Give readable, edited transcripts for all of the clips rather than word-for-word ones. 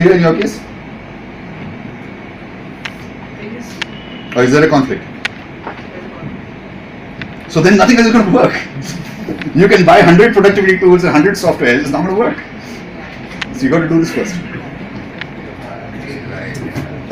Here in your case? Or is there a conflict? So then nothing else is going to work. You can buy 100 productivity tools and 100 software, it's not going to work. So you got to do this first.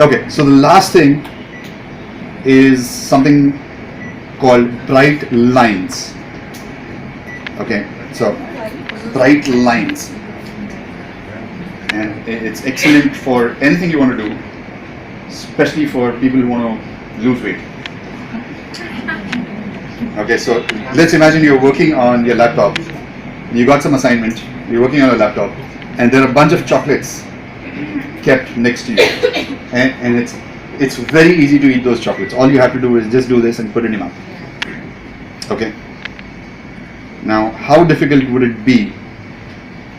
Okay, so the last thing is something called bright lines. Okay, so bright lines. And it's excellent for anything you want to do, especially for people who want to lose weight. Okay, so let's imagine you're working on your laptop, you got some assignment, you're working on a laptop, and there are a bunch of chocolates kept next to you. And it's very easy to eat those chocolates. All you have to do is just do this and put it in your mouth. Okay? Now, how difficult would it be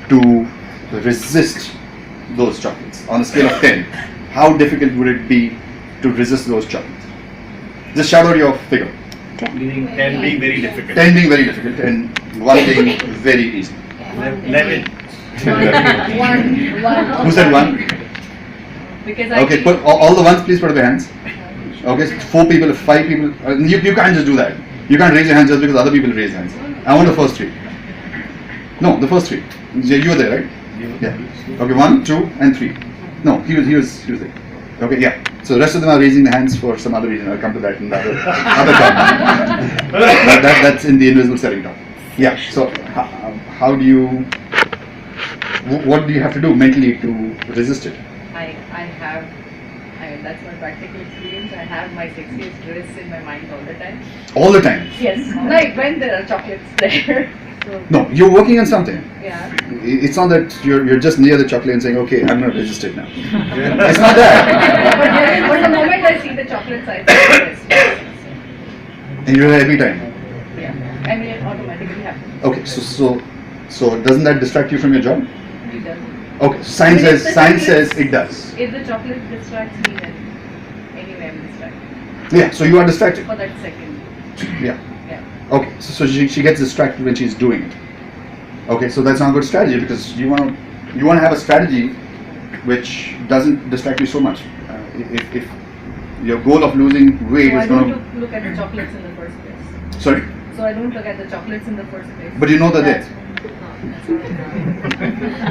to resist those chocolates? On a scale of 10, how difficult would it be to resist those chocolates? Just shout out your figure. 10 being very difficult. 10 being very difficult and 1 being very easy. 11. Who said 1? Because Okay, put all the ones, please put up your hands. Okay, so 4 people, 5 people. You can't just do that. You can't raise your hands just because other people raise hands. I want the first 3. No, the first 3. You were there, right? Yeah. Okay, 1, 2, and 3. No, he was there. Okay, yeah. So the rest of them are raising their hands for some other reason. I'll come to that in the other talk. That's in the invisible setting talk. Yeah. So how do you? What do you have to do mentally to resist it? That's my practical experience. I have my sexiest dress in my mind all the time. All the time? Yes. Like when there are chocolates there. So, no, you're working on something. Yeah. It's not that you're just near the chocolate and saying, okay, I'm going to resist it now. It's not that. But the moment I see the chocolates, I feel yes. And you're there every time? Yeah. I mean, it automatically happens. Okay, so doesn't that distract you from your job? It doesn't. Okay, science says it does. If the chocolate distracts me, then anyway I'm distracted. Yeah, so you are distracted. For that second. Yeah. Yeah. Okay, so she gets distracted when she's doing it. Okay, so that's not a good strategy because you want to have a strategy which doesn't distract you so much. If your goal of losing weight is going to... I don't look at the chocolates in the first place. Sorry? So I don't look at the chocolates in the first place. But you know they're there.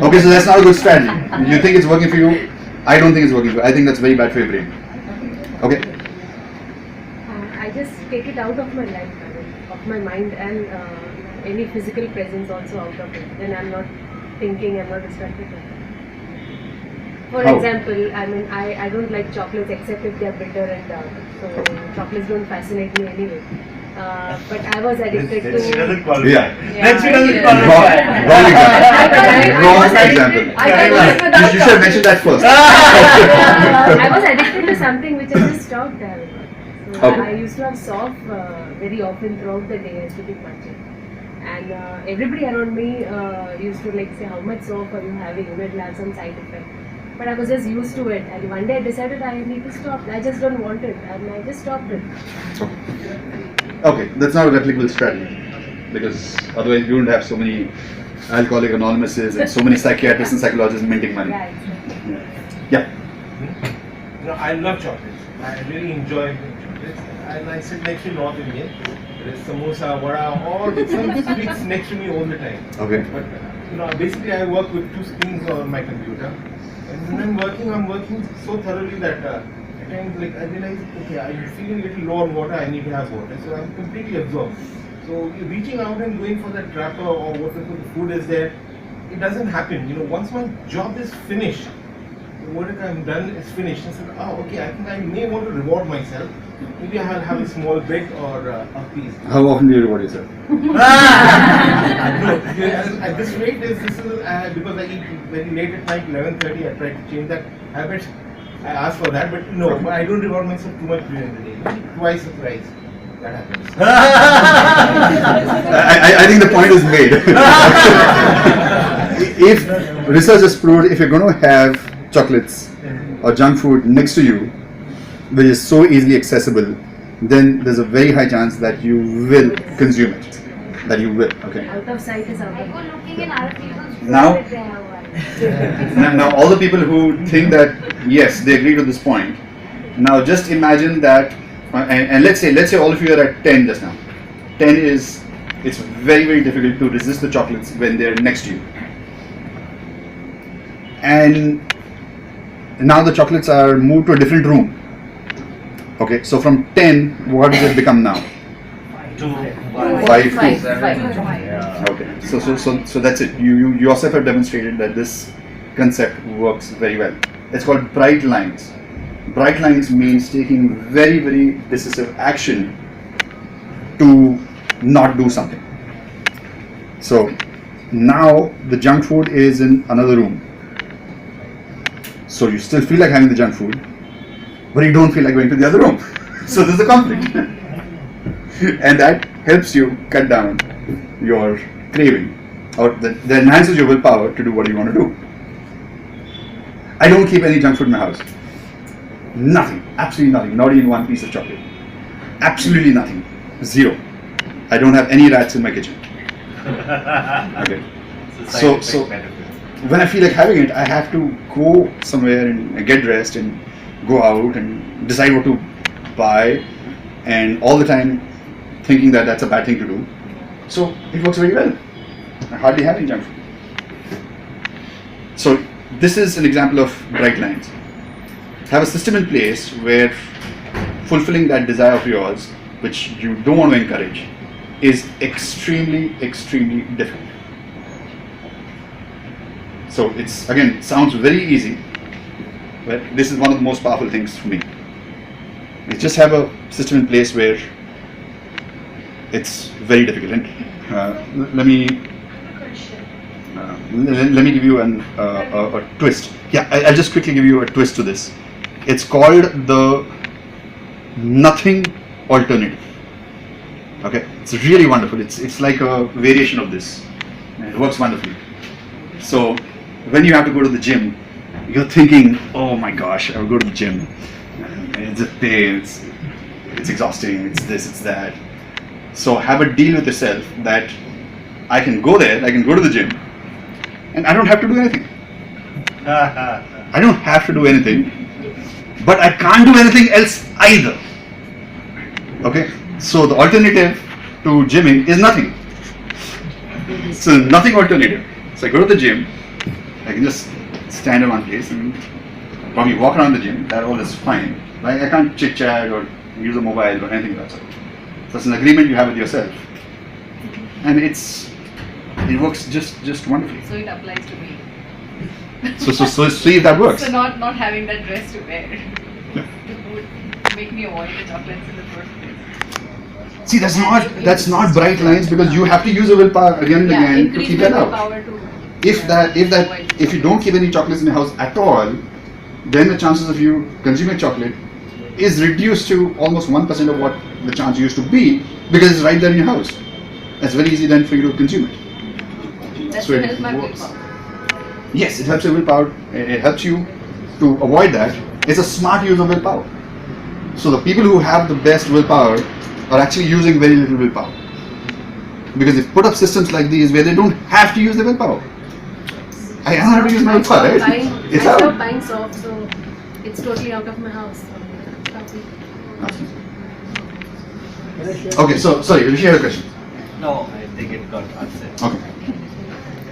Okay, so that's not a good strategy. You think it's working for you? I don't think it's working for you. I think that's very bad for your brain. Okay? I just take it out of my life, of my mind, and any physical presence also out of it. Then I'm not thinking, I'm not distracted. For example, I mean, I don't like chocolates except if they are bitter and dark. So chocolates don't fascinate me anyway. But I was addicted to... She doesn't qualify. Yeah. Then she doesn't qualify. Wrong example. You should have mentioned that first. I was addicted to something which I just stopped having. So Okay. I used to have soft very often throughout the day. I used to keep munching. And everybody around me used to like say, how much soft are you having? You might have some side effect. But I was just used to it. And one day I decided I need to stop. I just don't want it. And I just stopped it. Okay, that's not a replicable strategy because otherwise you wouldn't have so many Alcoholic Anonymouses and so many psychiatrists and psychologists minting money. Yeah, exactly. Yeah. No, I love chocolates. I really enjoy chocolates. And I sit next to North Indian. There is samosa, vada, all some sweets next to me all the time. Okay. But basically I work with 2 screens on my computer. And when I'm working so thoroughly that at times like I realize, okay, I'm feeling a little low on water, I need to have water. So I'm completely absorbed. So reaching out and going for that wrapper or whatever the food is there, it doesn't happen. Once my job is finished, the work I'm done is finished. I said, okay, I think I may want to reward myself. Maybe I'll have a small bit or a piece. How often do you reward yourself? No, at this rate, this is because I eat very late at night, 11:30. I try to change that habit. I ask for that, but no, but I don't reward myself too much during the day. Maybe twice or thrice. That happens. I think the point is made. If research has proved if you're going to have chocolates or junk food next to you, which is so easily accessible, then there's a very high chance that you will consume it. that you will. Okay. Out of sight is out of mind. looking in other people's Now- food, they have one. Now, all the people who think that yes, they agree to this point. Now, just imagine that, and let's say all of you are at 10 just now. 10 is, it's very difficult to resist the chocolates when they're next to you. And now the chocolates are moved to a different room. Okay, so from 10, what does it become now? 5, 2. Okay, so that's it. You yourself have demonstrated that this concept works very well. It's called bright lines. Bright lines means taking very decisive action to not do something. So now the junk food is in another room. So you still feel like having the junk food, but you don't feel like going to the other room. So there's a conflict. And that helps you cut down your craving, or that enhances your willpower to do what you want to do. I don't keep any junk food in my house. Nothing, absolutely nothing, not even one piece of chocolate. Absolutely nothing, zero. I don't have any rats in my kitchen. Okay. So when I feel like having it, I have to go somewhere and get dressed and go out and decide what to buy, and all the time thinking that that's a bad thing to do. So it works very well. I hardly have any junk food. So this is an example of bright lines. Have a system in place where fulfilling that desire of yours, which you don't want to encourage, is extremely difficult. So it's, again, sounds very easy, but this is one of the most powerful things for me. You just have a system in place where it's very difficult. And let me give you a twist. Yeah, I'll just quickly give you a twist to this. It's called the nothing alternative. Okay, it's really wonderful. It's like a variation of this. It works wonderfully. So when you have to go to the gym, you're thinking, oh my gosh, I'll go to the gym. It's a pain, it's exhausting, it's this, it's that. So have a deal with yourself that I can go there, I can go to the gym, and I don't have to do anything. I don't have to do anything, but I can't do anything else either. Okay? So the alternative to gymming is nothing. So nothing alternative. So I go to the gym, I can just stand in one place and probably walk around the gym, that all is fine. Like I can't chit chat or use a mobile or anything like that. So it's an agreement you have with yourself. And it works just wonderfully. So it applies to me. So see if that works. So not having that dress to wear would make me avoid the chocolates in the first place. See, that's not bright lines, because you have to use a willpower again and again to increase keep my that out. willpower to If you don't keep any chocolates in your house at all, then the chances of you consuming chocolate is reduced to almost 1% of what the chance used to be, because it's right there in your house. It's very easy then for you to consume it. that So should it help my works. willpower. Yes, it helps your willpower. It helps you to avoid that. It's a smart use of willpower. So the people who have the best willpower are actually using very little willpower, because they've put up systems like these where they don't have to use the willpower. I don't have to use my willpower, right? I It's stopped out. buying soap, so it's totally out of my house. Okay, so sorry, Rishi had a question. No, I think it got answered. Okay.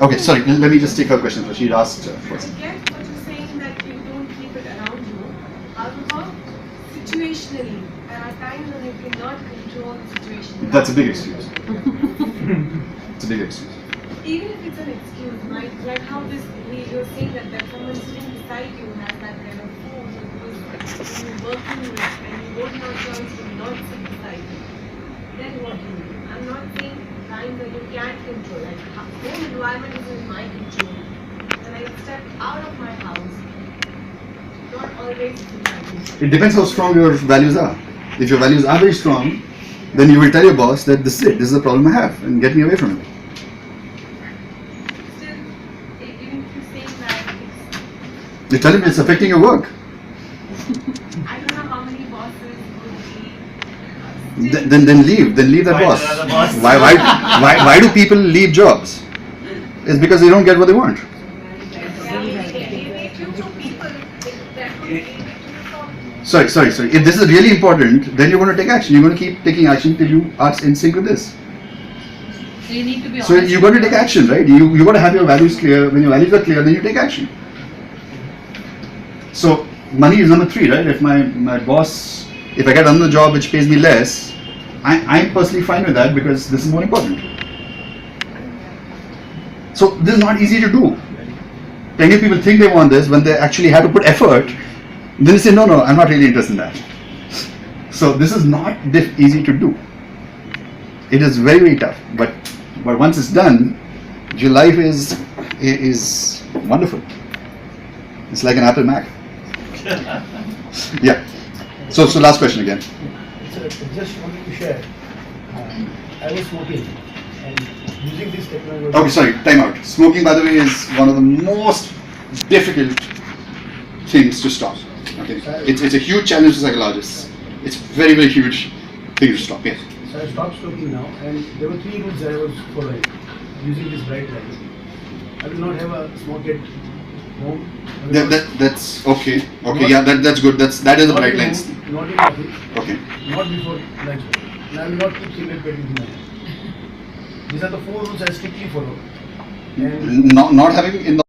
Okay, sorry, let me just take her question. So she asked first. I get what you're saying, that you don't keep it around you. However, situationally, there are times when you cannot control the situation. That's a big excuse. It's a big excuse. Even if it's an excuse, like how you're saying that someone sitting beside you has that kind of force, because when you're working with and you don't have a chance to not sit beside you, then what do you do? I'm not saying times that you can't control, like home environment is in my control. When I step out of my house, not always in my control. It depends how strong your values are. If your values are very strong, then you will tell your boss that this is it, this is the problem I have, and get me away from it. Still, even if you're saying that it's, You tell him it's affecting your work. I don't know how many bosses would be Then leave that Find boss. another boss. Why do people leave jobs? It's because they don't get what they want. Sorry. If this is really important, then you're going to take action. You're going to keep taking action till you are in sync with this. So you need to be So honest. you got to take action, right? You got to have your values clear. When your values are clear, then you take action. So money is number 3, right? If my boss, if I get another job which pays me less, I'm personally fine with that because this is more important. So this is not easy to do. Plenty of people think they want this when they actually have to put effort. Then they say, no, I'm not really interested in that. So this is not easy to do. It is very, very tough. But once it's done, your life is wonderful. It's like an Apple Mac. Yeah. So last question again. So just wanted to share. I was smoking and using this technology. Okay, sorry, time out. Smoking, by the way, is one of the most difficult things to stop. Okay, it's a huge challenge to psychologists. It's very, very huge thing to stop. Yes. So I stopped smoking now, and there were 3 rules that I was following using this bright light. I will not have a smoke at home. That's okay. Okay, yeah, that's good. That is a bright lines. Not in office. Okay. Not before lunch. And I will not keep cigarette packet in my hand. These are the 4 rules I strictly follow. And Not having in the